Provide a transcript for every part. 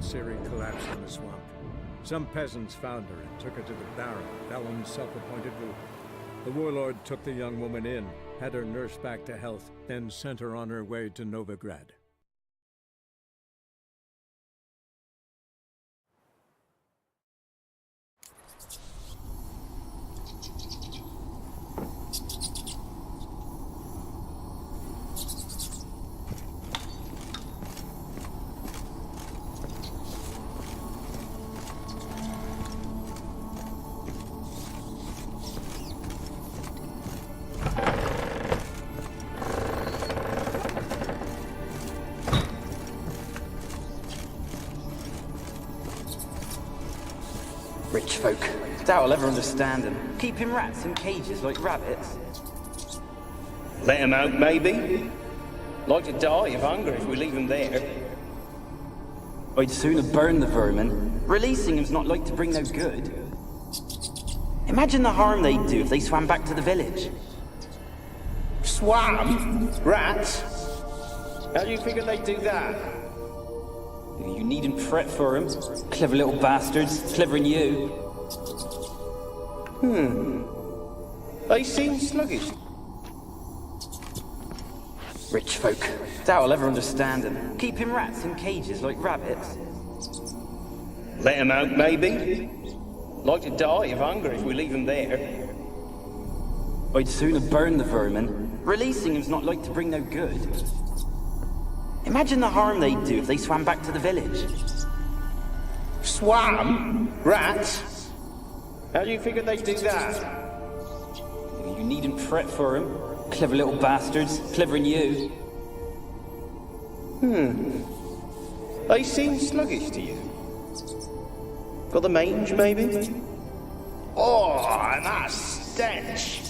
Siri collapsed in the swamp. Some peasants found her and took her to the Baron, Valen's self-appointed ruler. The warlord took the young woman in, had her nursed back to health, then sent her on her way to Novigrad. Rich folk. Doubt I'll ever understand them. Keeping rats in cages like rabbits. Let them out, maybe? Like to die of hunger if we leave them there. I'd sooner burn the vermin. Releasing them's not like to bring no good. Imagine the harm they'd do if they swam back to the village. Swam? Rats? How do you figure they'd do that? You needn't fret for them. Clever little bastards. Clever than you. They seem sluggish. Rich folk. Doubt I'll ever understand them. Keeping rats in cages like rabbits. Let them out, maybe? Like to die of hunger if we leave them there. I'd sooner burn the vermin. Releasing them's not like to bring no good. Imagine the harm they'd do if they swam back to the village. Swam? Rats? How do you figure they'd do that? You needn't fret for them. Clever little bastards. Clever than you. They seem sluggish to you. Got the mange, maybe? Oh, that stench!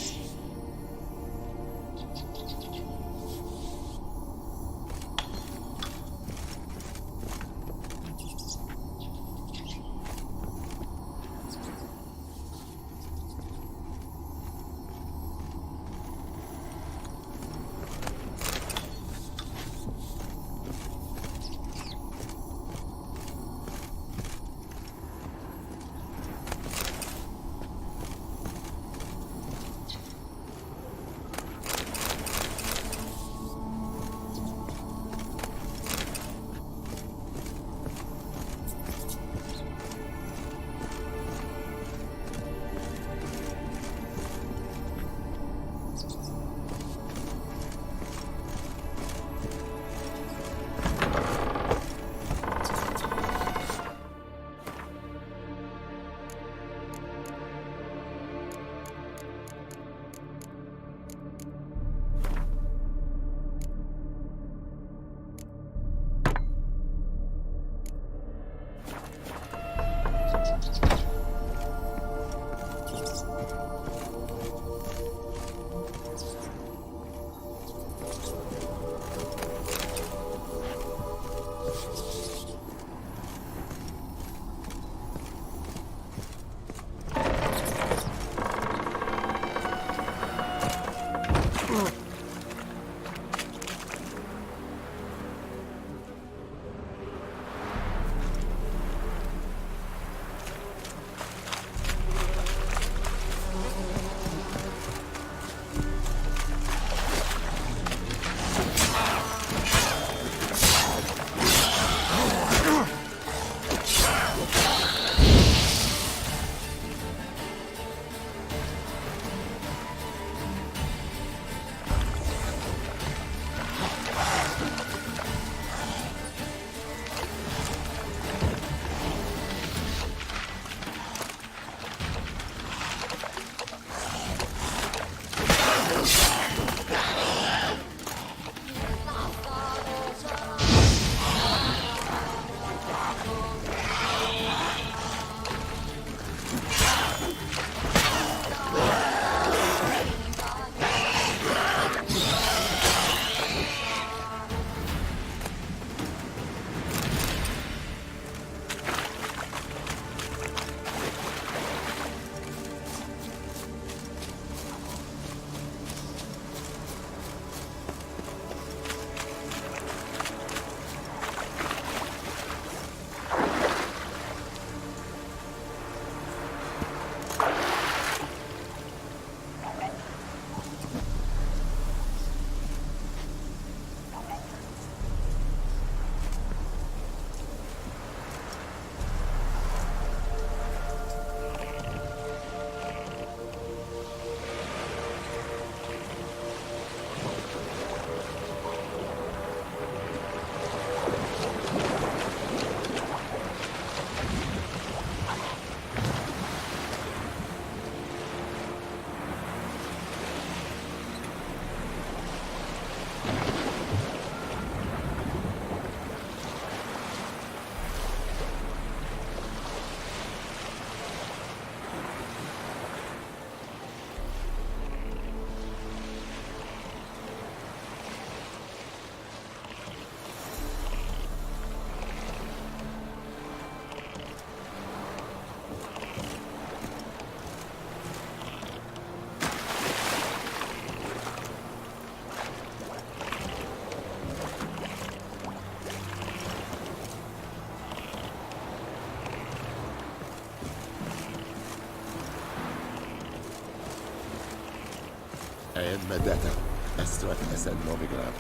مدتا أسرع أسد نوفيغراد.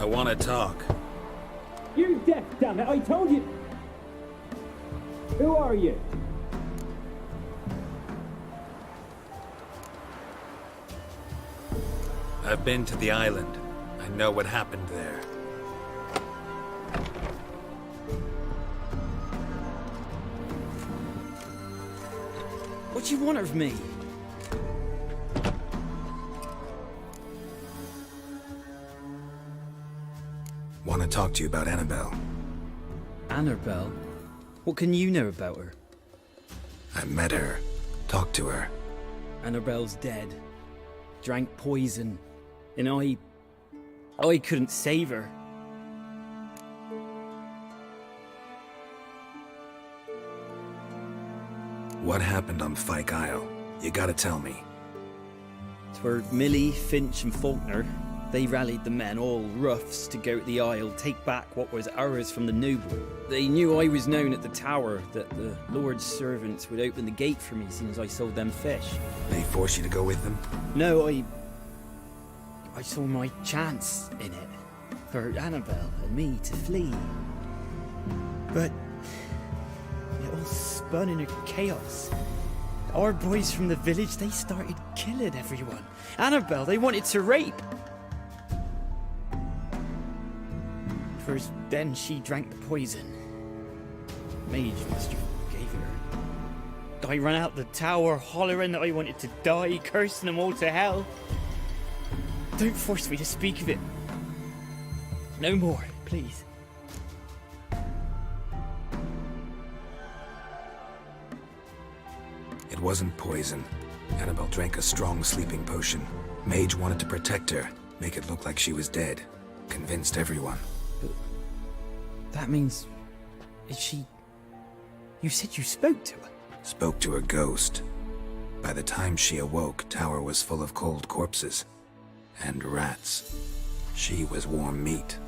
I want to talk. You're deaf, damn it! I told you! Who are you? I've been to the island. I know what happened there. What do you want of me? Want to talk to you about Annabelle. Annabelle? What can you know about her? I met her. Talked to her. Annabelle's dead. Drank poison. And I couldn't save her. What happened on Fyke Isle? You gotta tell me. Twere Millie, Finch and Faulkner. They rallied the men, all roughs, to go to the Isle, take back what was ours from the noble. They knew I was known at the tower, that the Lord's servants would open the gate for me as soon as I sold them fish. They forced you to go with them? No, I saw my chance in it, for Annabelle and me to flee. But it all spun in a chaos. Our boys from the village, they started killing everyone. Annabelle, they wanted to rape. First, then she drank the poison. Mage must have gave her. I ran out the tower, hollering that I wanted to die, cursing them all to hell. Don't force me to speak of it. No more, please. It wasn't poison. Annabelle drank a strong sleeping potion. Mage wanted to protect her, make it look like she was dead. Convinced everyone. That means... Is she... You said you spoke to her? Spoke to a ghost. By the time she awoke, Tower was full of cold corpses. And rats. She was warm meat.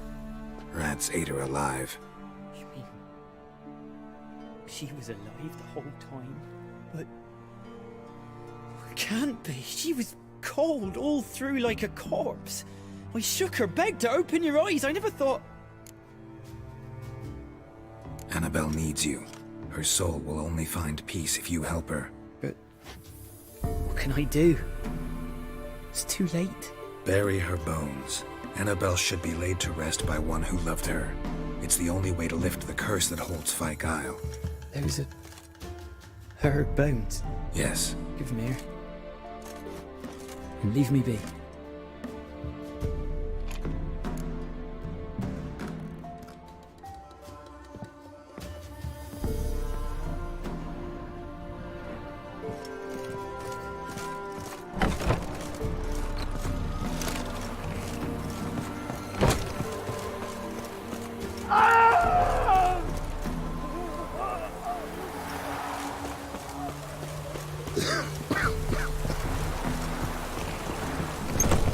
Rats ate her alive. You mean... She was alive the whole time? But... Can't be. She was cold all through like a corpse. I shook her, begged her, open your eyes. I never thought... Annabelle needs you. Her soul will only find peace if you help her. But... What can I do? It's too late. Bury her bones. Annabelle should be laid to rest by one who loved her. It's the only way to lift the curse that holds Fyke Isle. Those are... her bones. Yes. Give them here. And leave me be.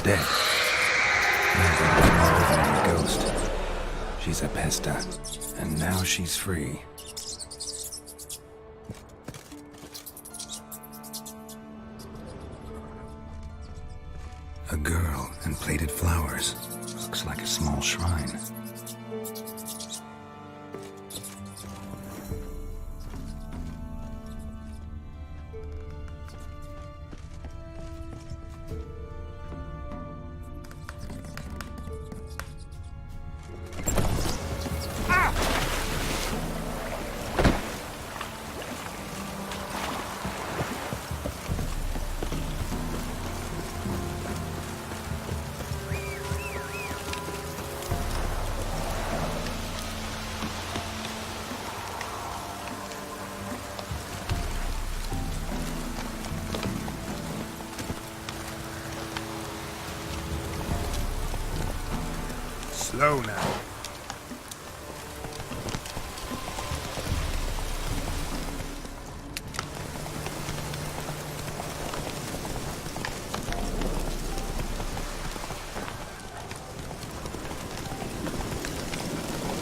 Dead. A ghost. She's a pesta. And now she's free. A girl and plated flowers. Looks like a small shrine. Slow now.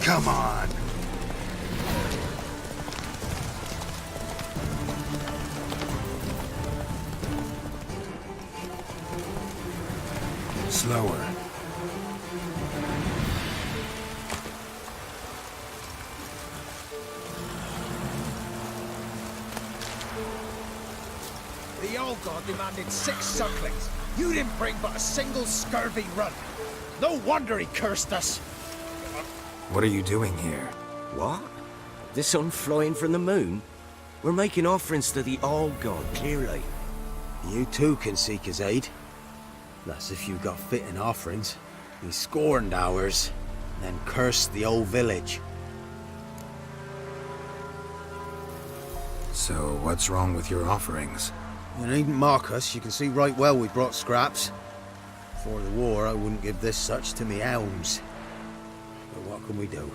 Come on. Slower. The old god demanded 6 sucklings. You didn't bring but a single scurvy runt. No wonder he cursed us. What are you doing here? What? The sun flying from the moon? We're making offerings to the old god, clearly. You too can seek his aid. That's if you got fitting offerings. He scorned ours, then cursed the old village. So, what's wrong with your offerings? You needn't mock us, you can see right well we brought scraps. Before the war, I wouldn't give this such to me elms. But what can we do?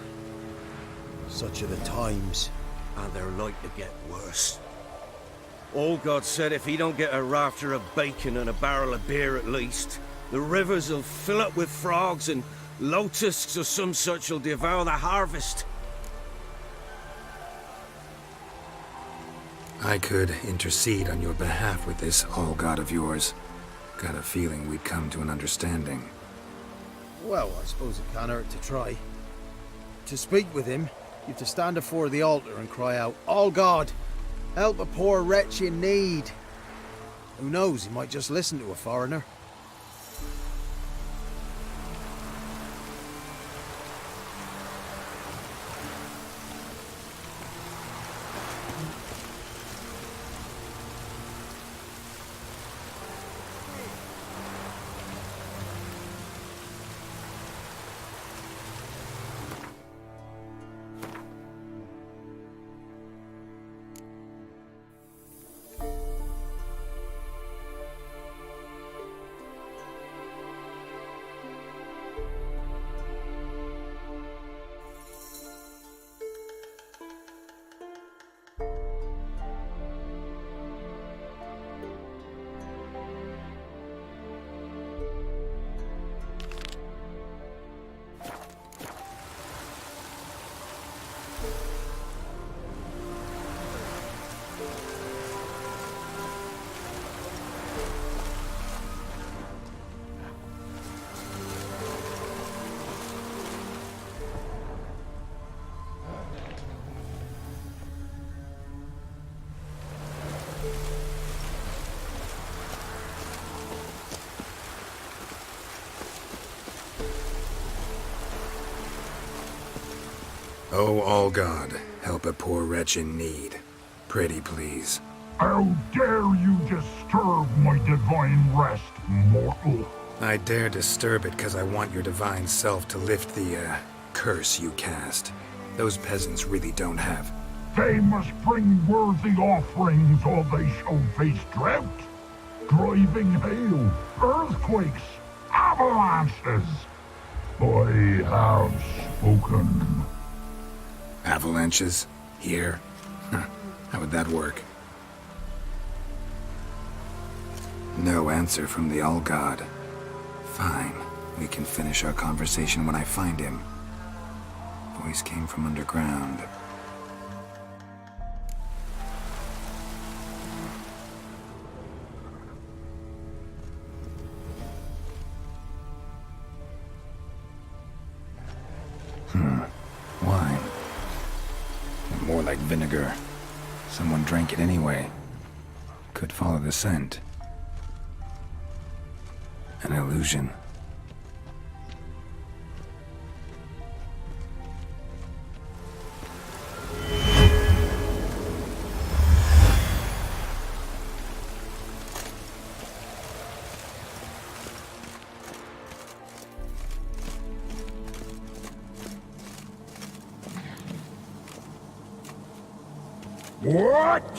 Such are the times. And they're like to get worse. Old God said if he don't get a rafter of bacon and a barrel of beer at least, the rivers will fill up with frogs and locusts or some such will devour the harvest. I could intercede on your behalf with this all-god of yours. Got a feeling we'd come to an understanding. Well, I suppose it can't hurt to try. To speak with him, you've to stand before the altar and cry out, "All God, help a poor wretch in need." Who knows, he might just listen to a foreigner. Oh, all God, help a poor wretch in need. Pretty please. How dare you disturb my divine rest, mortal? I dare disturb it because I want your divine self to lift the, curse you cast. Those peasants really don't have. They must bring worthy offerings or they shall face drought, driving hail, earthquakes, avalanches. I have spoken. Avalanches? Here? How would that work? No answer from the All-God. Fine. We can finish our conversation when I find him. Voice came from underground. Wine. More like vinegar. Someone drank it anyway. Could follow the scent. An illusion. What?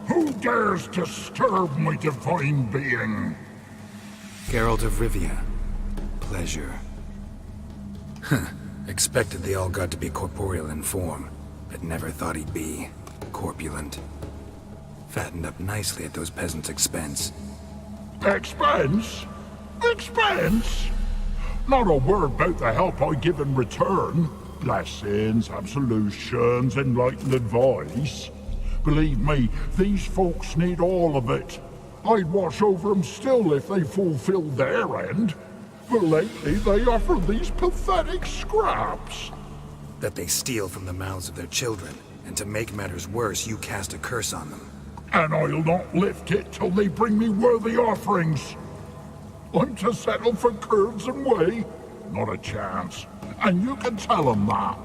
Who dares disturb my divine being? Geralt of Rivia. Pleasure. Expected the All-God to be corporeal in form, but never thought he'd be corpulent. Fattened up nicely at those peasants' expense. Expense? Expense? Not a word about the help I give in return. Blessings, absolutions, enlightened advice. Believe me, these folks need all of it. I'd watch over them still if they fulfilled their end. But lately they offer these pathetic scraps. That they steal from the mouths of their children, and to make matters worse, you cast a curse on them. And I'll not lift it till they bring me worthy offerings. I'm to settle for curds and whey? Not a chance. And you can tell them that.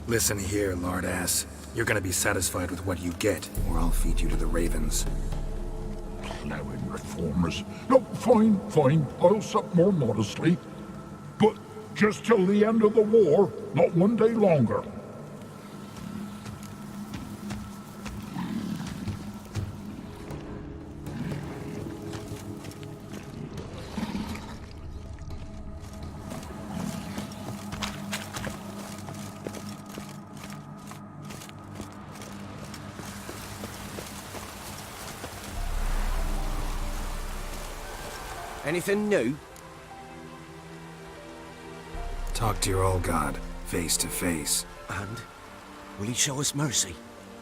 Listen here, lard ass. You're gonna be satisfied with what you get, or I'll feed you to the ravens. Plowing reformers. No, fine. I'll sup more modestly. But just till the end of the war, not one day longer. Anything new? Talk to your All-God, face to face. And? Will he show us mercy?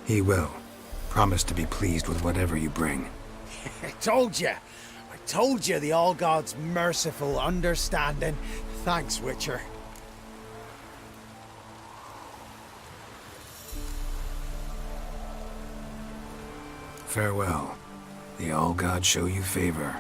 He will. Promise to be pleased with whatever you bring. I told you the All-God's merciful, understanding. Thanks, Witcher. Farewell. The All-God show you favor.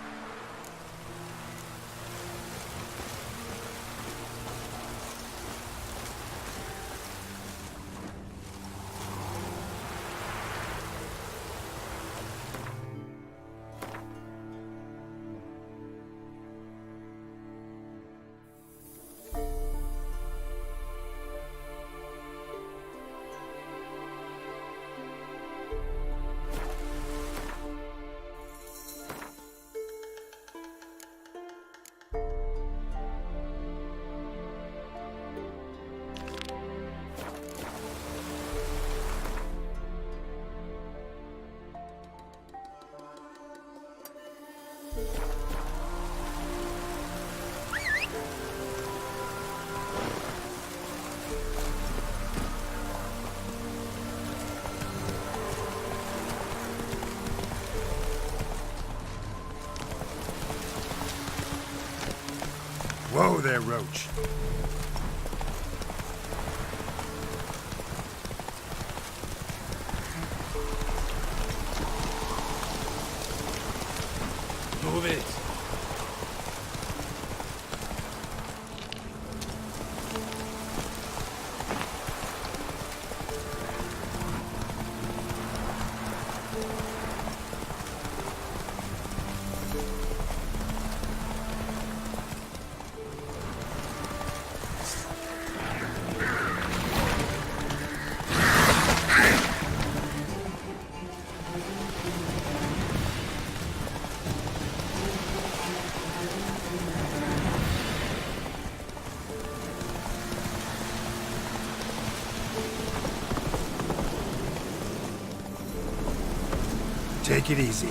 Whoa there, Roach. Move it. Take it easy.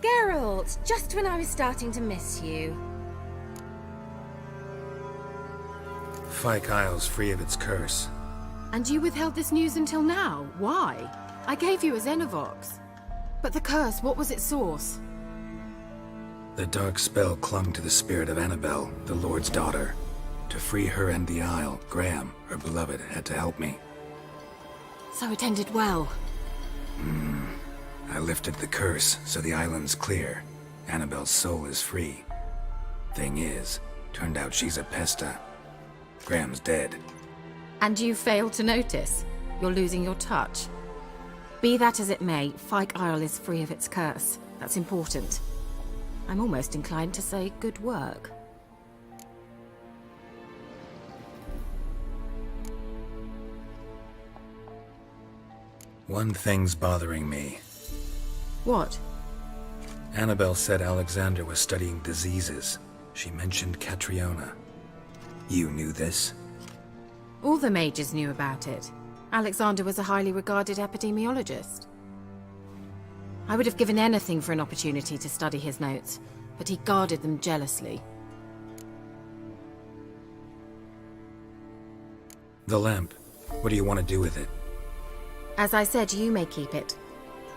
Geralt, just when I was starting to miss you. Fyke Isle's free of its curse. And you withheld this news until now? Why? I gave you a Xenovox. But the curse, what was its source? The dark spell clung to the spirit of Annabelle, the Lord's daughter. To free her and the Isle, Graham, her beloved, had to help me. So it ended well. I lifted the curse, so the island's clear. Annabelle's soul is free. Thing is, turned out she's a pesta. Graham's dead. And you failed to notice? You're losing your touch. Be that as it may, Fyke Isle is free of its curse. That's important. I'm almost inclined to say good work. One thing's bothering me. What? Annabelle said Alexander was studying diseases. She mentioned Catriona. You knew this? All the mages knew about it. Alexander was a highly regarded epidemiologist. I would have given anything for an opportunity to study his notes, but he guarded them jealously. The lamp. What do you want to do with it? As I said, you may keep it.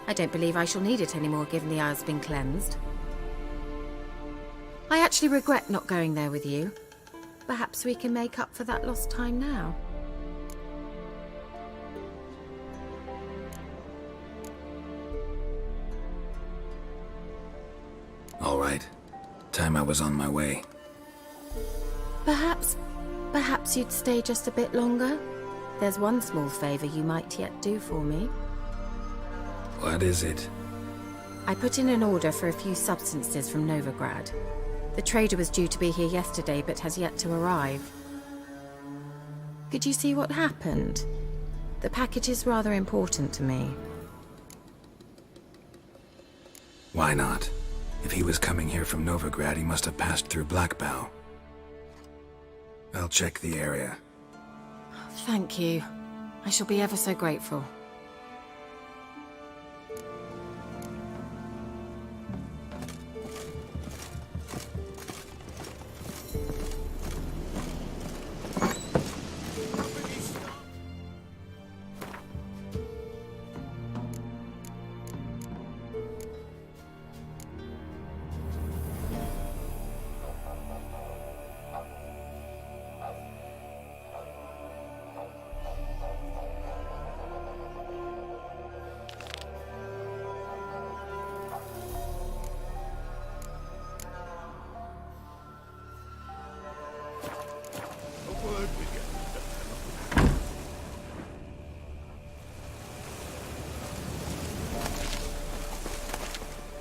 I don't believe I shall need it anymore, given the Isle's been cleansed. I actually regret not going there with you. Perhaps we can make up for that lost time now. All right. Time I was on my way. Perhaps you'd stay just a bit longer? There's one small favor you might yet do for me. What is it? I put in an order for a few substances from Novigrad. The trader was due to be here yesterday, but has yet to arrive. Could you see what happened? The package is rather important to me. Why not? If he was coming here from Novigrad, he must have passed through Blackbow. I'll check the area. Thank you. I shall be ever so grateful.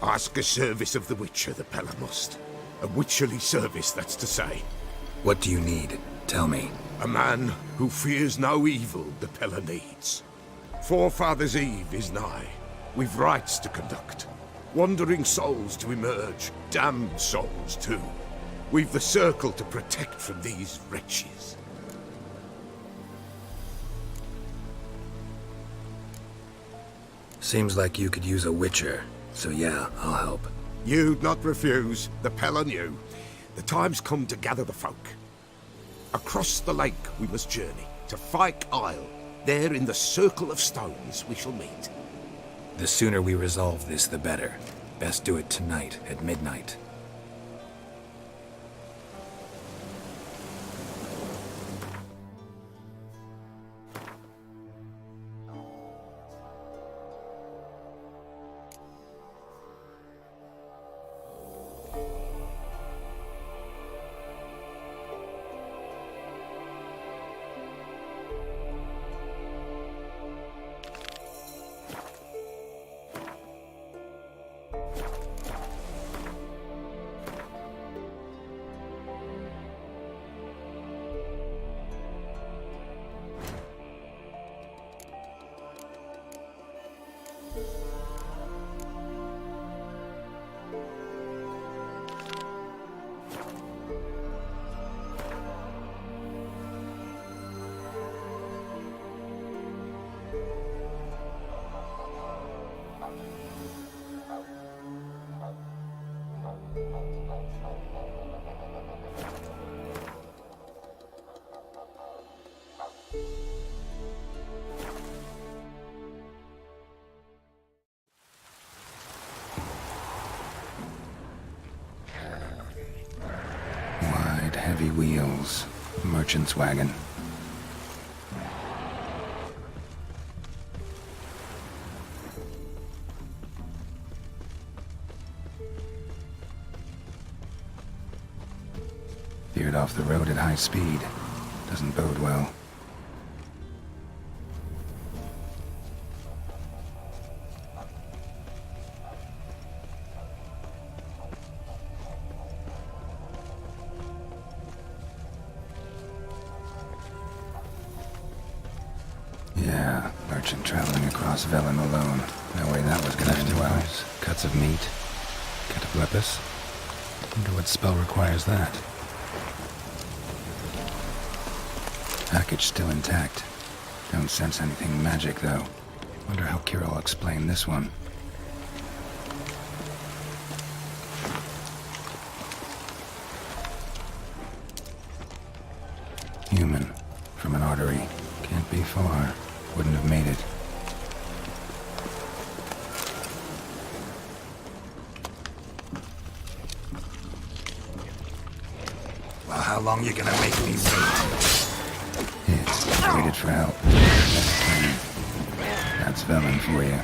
Ask a service of the Witcher, the Pella must. A witcherly service, that's to say. What do you need? Tell me. A man who fears no evil the Pella needs. Forefathers' Eve is nigh. We've rites to conduct. Wandering souls to emerge. Damned souls, too. We've the circle to protect from these wretches. Seems like you could use a witcher. So yeah, I'll help. You'd not refuse. The Pella knew. The time's come to gather the folk. Across the lake we must journey, to Fyke Isle. There in the circle of stones we shall meet. The sooner we resolve this, the better. Best do it tonight at midnight. Heavy wheels, merchant's wagon. Veered off the road at high speed. Doesn't bode well. Yeah, merchant traveling across Velen alone. No way that was gonna end well. Cuts of meat. Cataplepis. Wonder what spell requires that. Package still intact. Don't sense anything magic, though. Wonder how Kira will explain this one. Human. From an artery. Can't be far. Wouldn't have made it. Well, how long you gonna make me wait? Waited for help. That's Velen for you.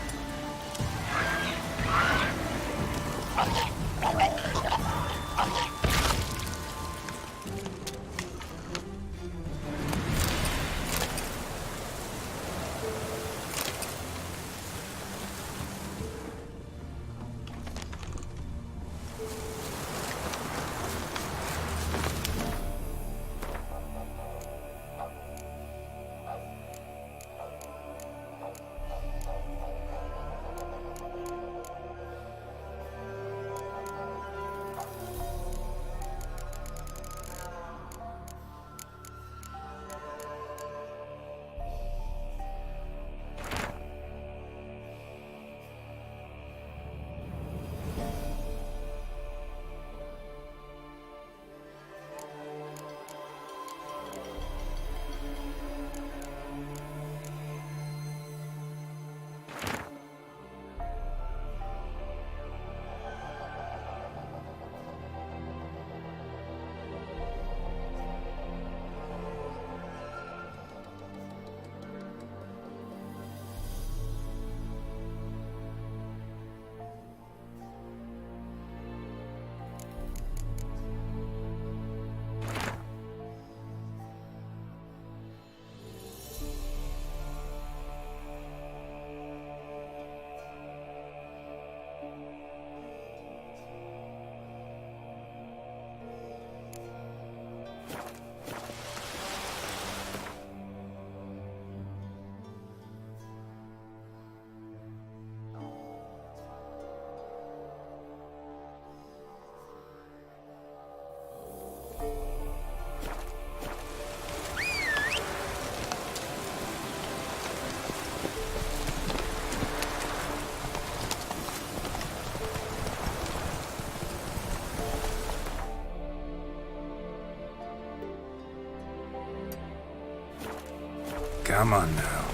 Come on now.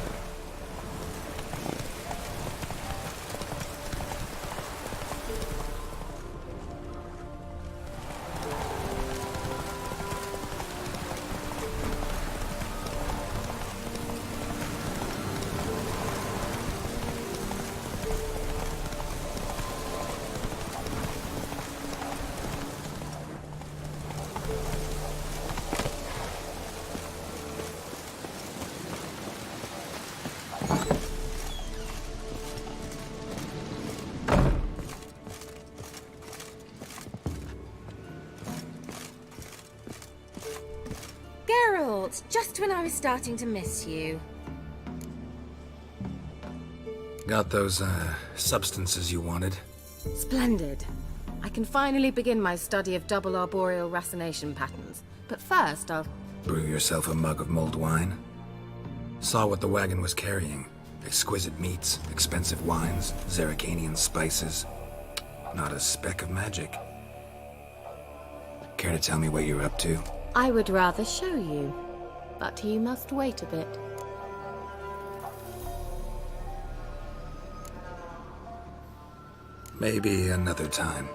was starting to miss you. Got those, substances you wanted? Splendid. I can finally begin my study of double arboreal racination patterns. But first, I'll... Brew yourself a mug of mulled wine? Saw what the wagon was carrying. Exquisite meats, expensive wines, Zerrikanian spices. Not a speck of magic. Care to tell me what you're up to? I would rather show you, but you must wait a bit. Maybe another time.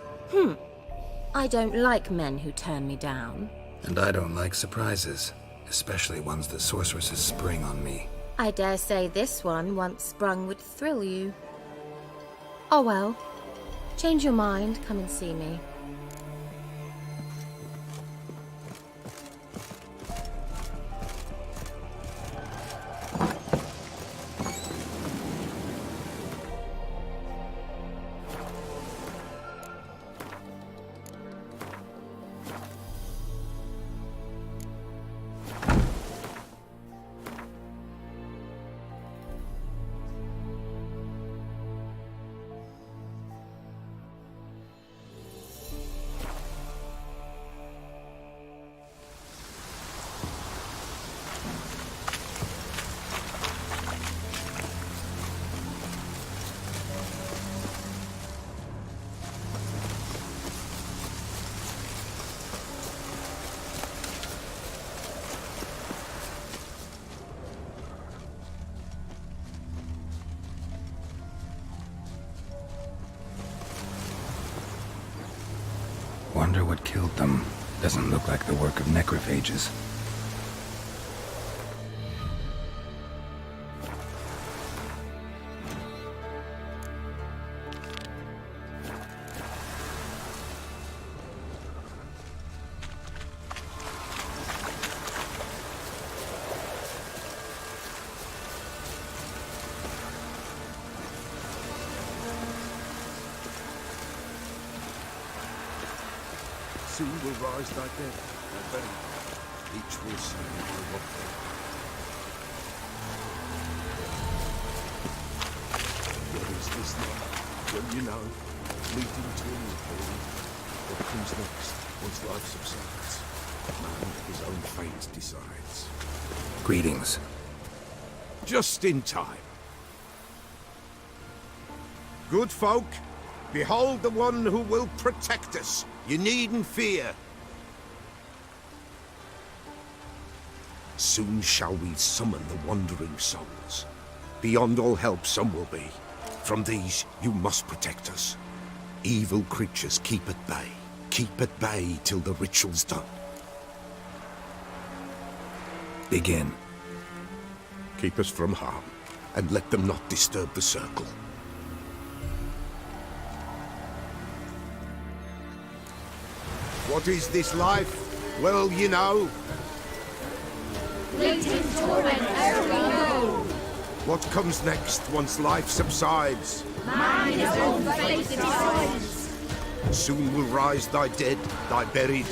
I don't like men who turn me down. And I don't like surprises, especially ones that sorceresses spring on me. I dare say this one, once sprung, would thrill you. Oh well. Change your mind, come and see me. Wonder what killed them. Doesn't look like the work of necrophages. Soon will rise thy dead, thy buried. Each will say what they. What is this now? Well, you know, fleeting to a new period. What comes next, once life subsides? Man, his own fate decides. Greetings. Just in time. Good folk, behold the one who will protect us. You needn't fear. Soon shall we summon the wandering souls. Beyond all help some will be. From these you must protect us. Evil creatures keep at bay. Keep at bay till the ritual's done. Begin. Keep us from harm, and let them not disturb the circle. What is this life? Well, you know. Fleeting torment ere we go. What comes next once life subsides? Man his own fate decides. Soon will rise thy dead, thy buried.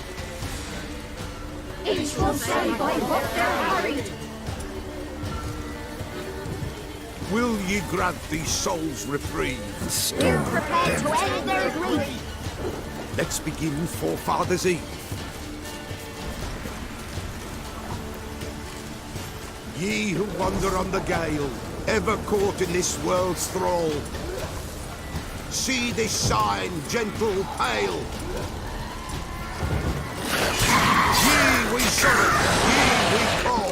Each will say by what they're harried. Will ye grant these souls reprieve? We're prepared to end their grief. Let's begin Forefathers' Eve. Ye who wander on the gale, ever caught in this world's thrall, see this sign, gentle, pale. Ye we summon, ye we call.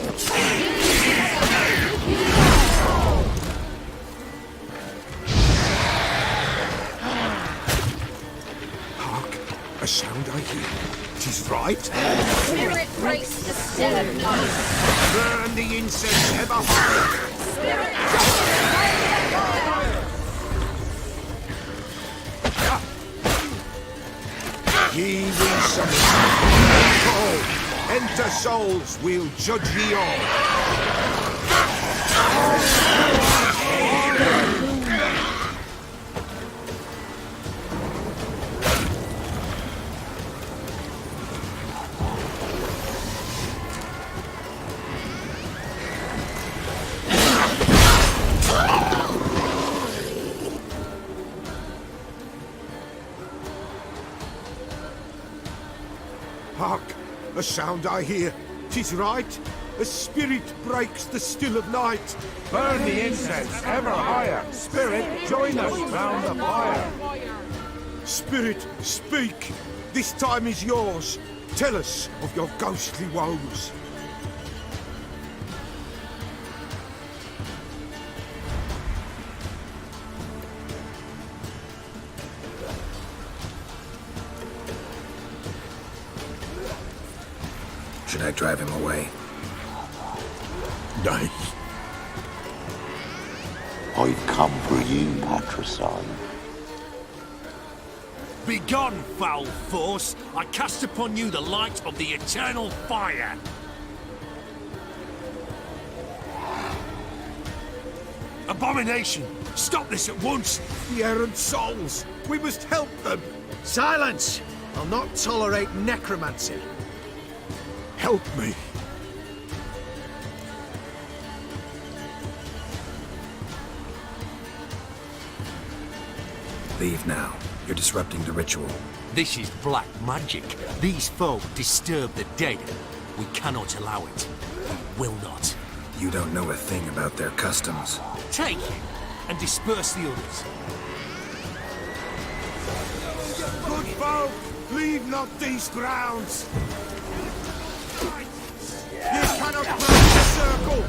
A sound I hear. 'Tis right. Spirit breaks the still night. Burn the incense ever high. Spirit Ye we summon. Call. Enter souls, we'll judge ye all. A sound I hear. 'Tis right. A spirit breaks the still of night. Burn the incense ever higher. Spirit, join us round the fire. Spirit, speak. This time is yours. Tell us of your ghostly woes. Should I drive him away? Nay. I've come for you, patricide. Begone, foul force! I cast upon you the light of the eternal fire! Abomination! Stop this at once! The errant souls! We must help them! Silence! I'll not tolerate necromancy. Help me! Leave now. You're disrupting the ritual. This is black magic. These folk disturb the dead. We cannot allow it. We will not. You don't know a thing about their customs. Take him and disperse the others. Good folk, leave not these grounds. You cannot break the circle.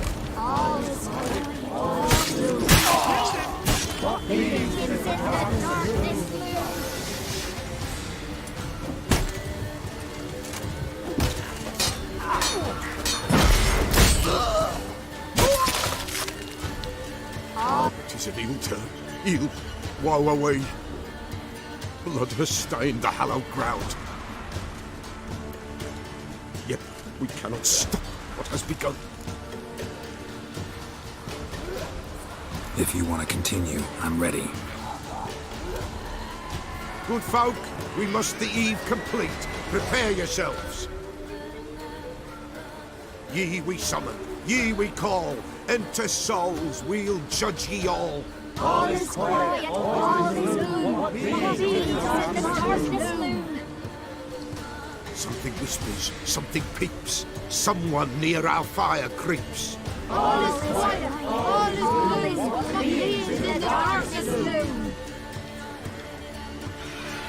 Tis an ill turn. Ill. Woe away. Blood has stained the hallowed ground. Yet we cannot stop what has begun. If you want to continue, I'm ready. Good folk, we must the eve complete. Prepare yourselves. Ye we summon, ye we call. Enter souls, we'll judge ye all. All is quiet, all is gloom. Leave us in the darkness loom. Something whispers, something peeps. Someone near our fire creeps. All is quiet, all is gloom. Leave us in the darkness loom.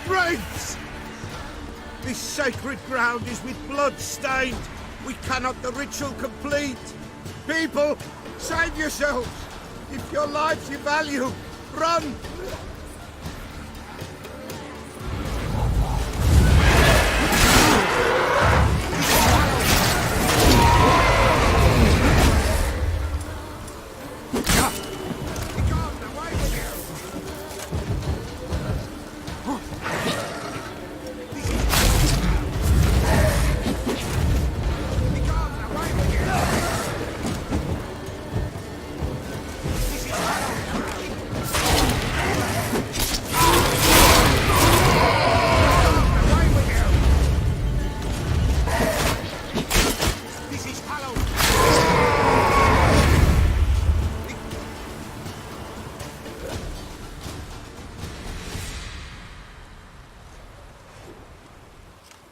Wraiths! This sacred ground is with blood stained. We cannot the ritual complete. People, save yourselves. If your lives you value, run!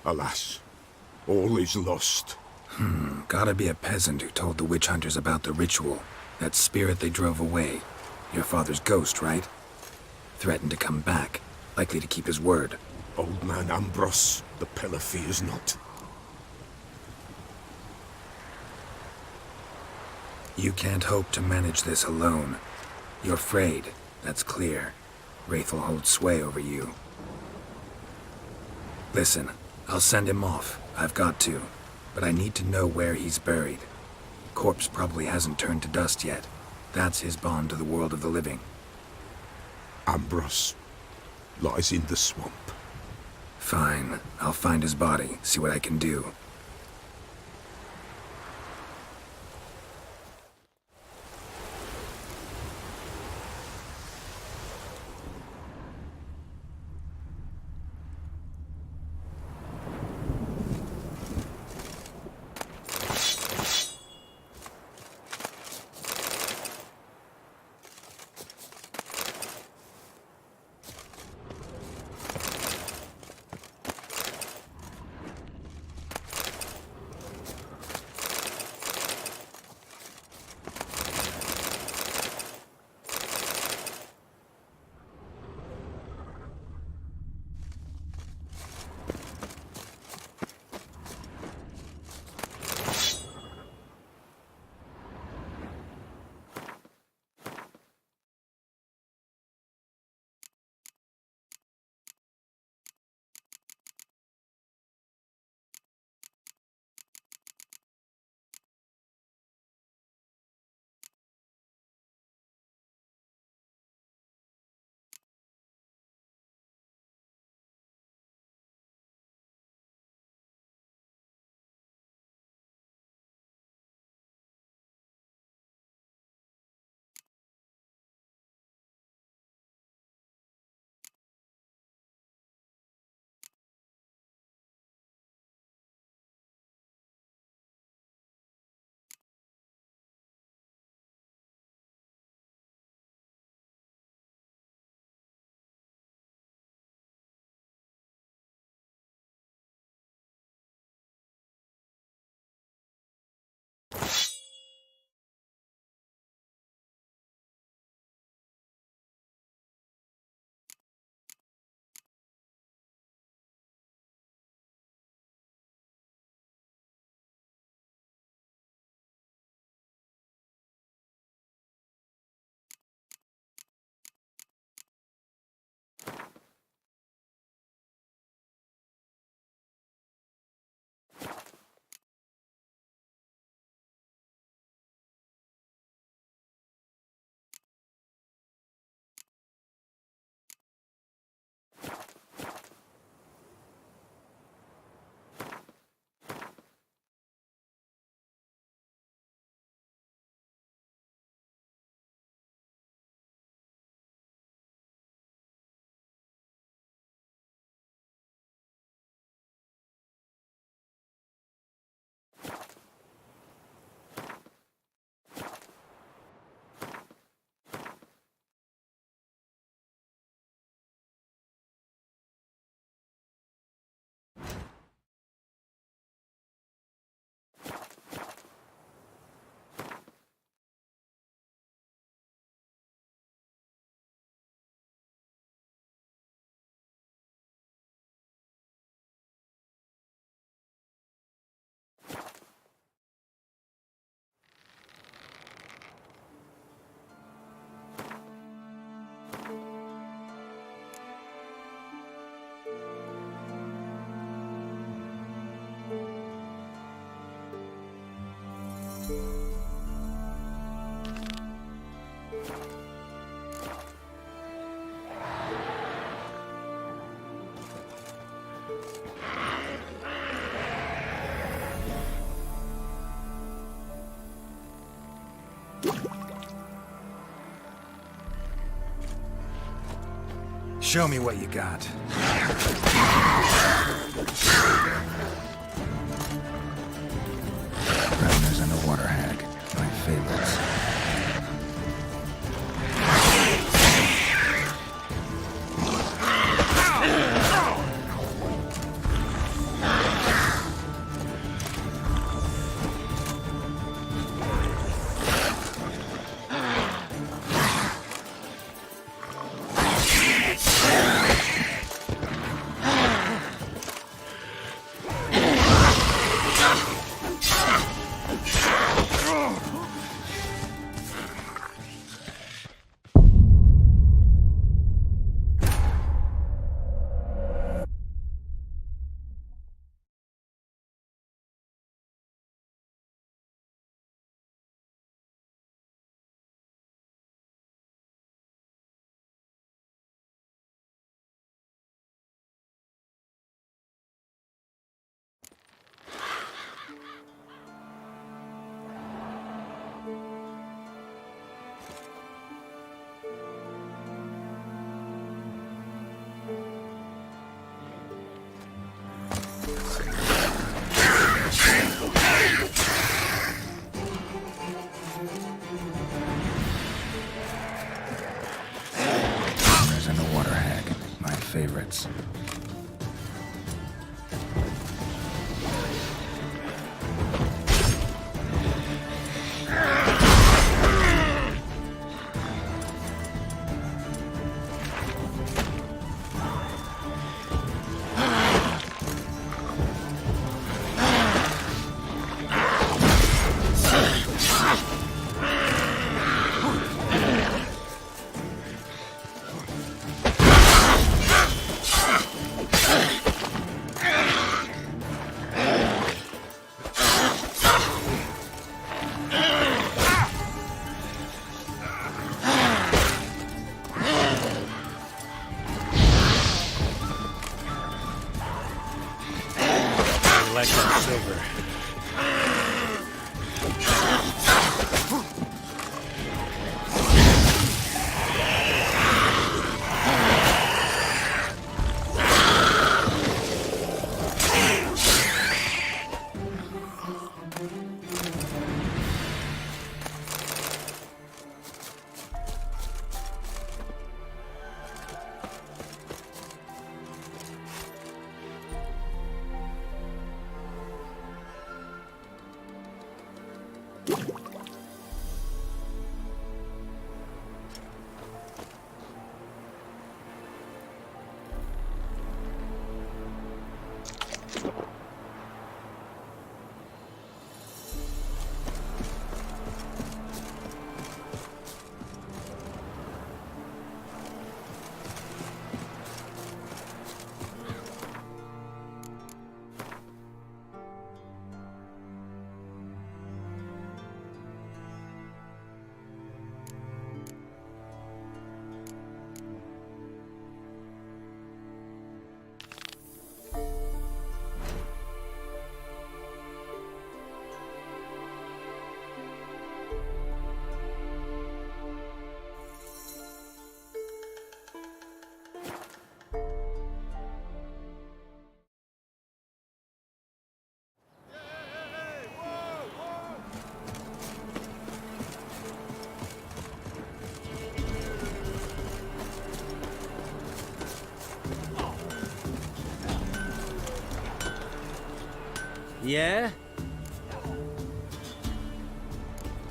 Alas, all is lost. Gotta be a peasant who told the witch hunters about the ritual. That spirit they drove away. Your father's ghost, right? Threatened to come back. Likely to keep his word. Old man Ambrose, the pillar fears not. You can't hope to manage this alone. You're afraid, that's clear. Wraith will hold sway over you. Listen, I'll send him off. I've got to. But I need to know where he's buried. Corpse probably hasn't turned to dust yet. That's his bond to the world of the living. Ambrose lies in the swamp. Fine. I'll find his body, see what I can do. Show me what you got. Revenues and the water hag, my favorites. Favorites. Like that silver. Yeah?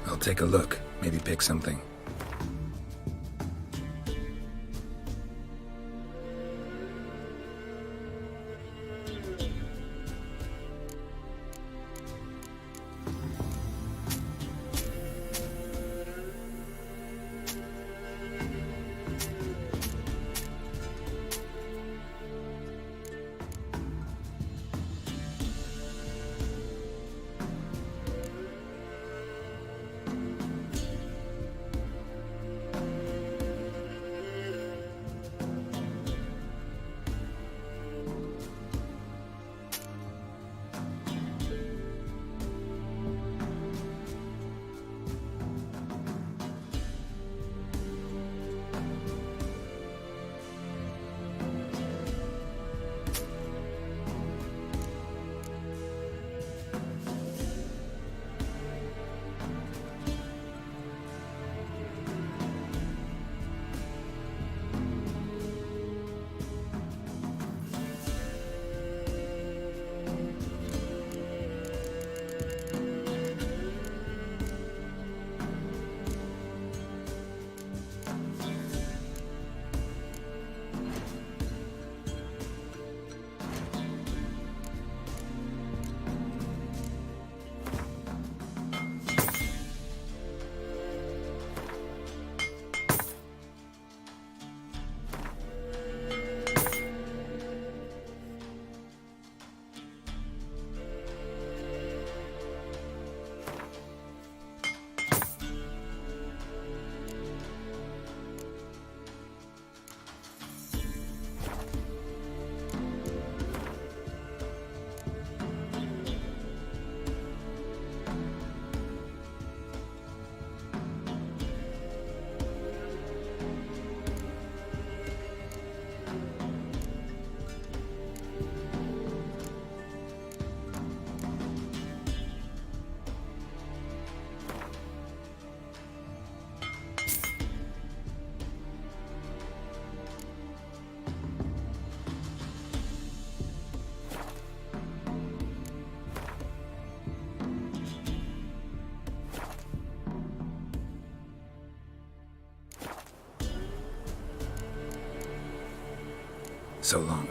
I'll take a look. Maybe pick something. So long.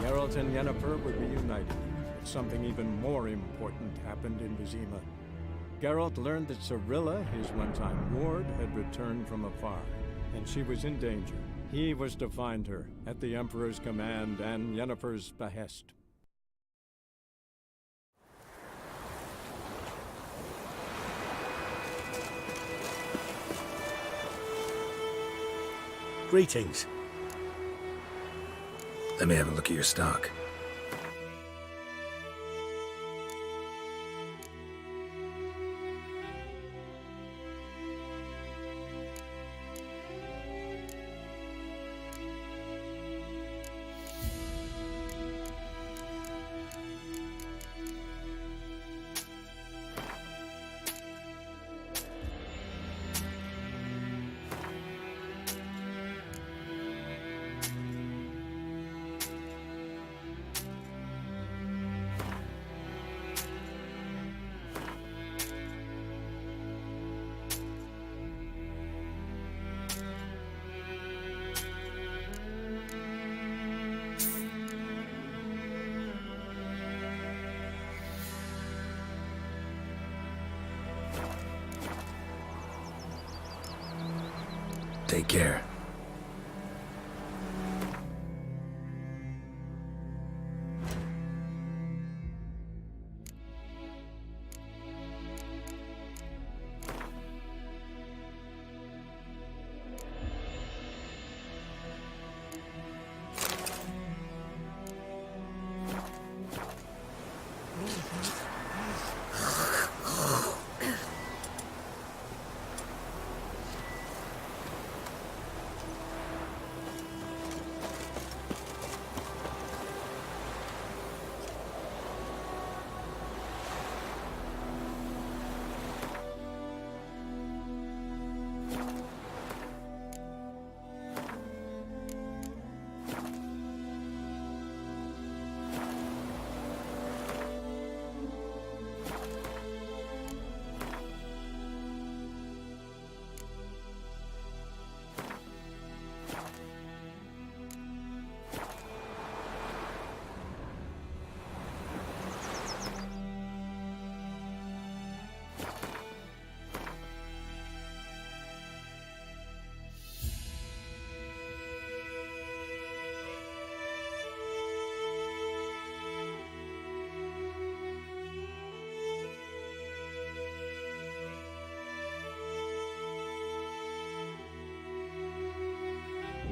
Geralt and Yennefer were reunited, but something even more important happened in Vizima. Geralt learned that Cirilla, his one-time ward, had returned from afar, and she was in danger. He was to find her, at the Emperor's command and Yennefer's behest. Greetings. Let me have a look at your stock. Take care.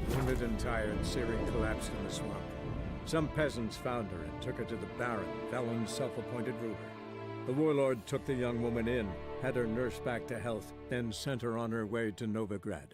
Wounded and tired, Ciri collapsed in the swamp. Some peasants found her and took her to the Baron, Velen's self-appointed ruler. The warlord took the young woman in, had her nursed back to health, then sent her on her way to Novigrad.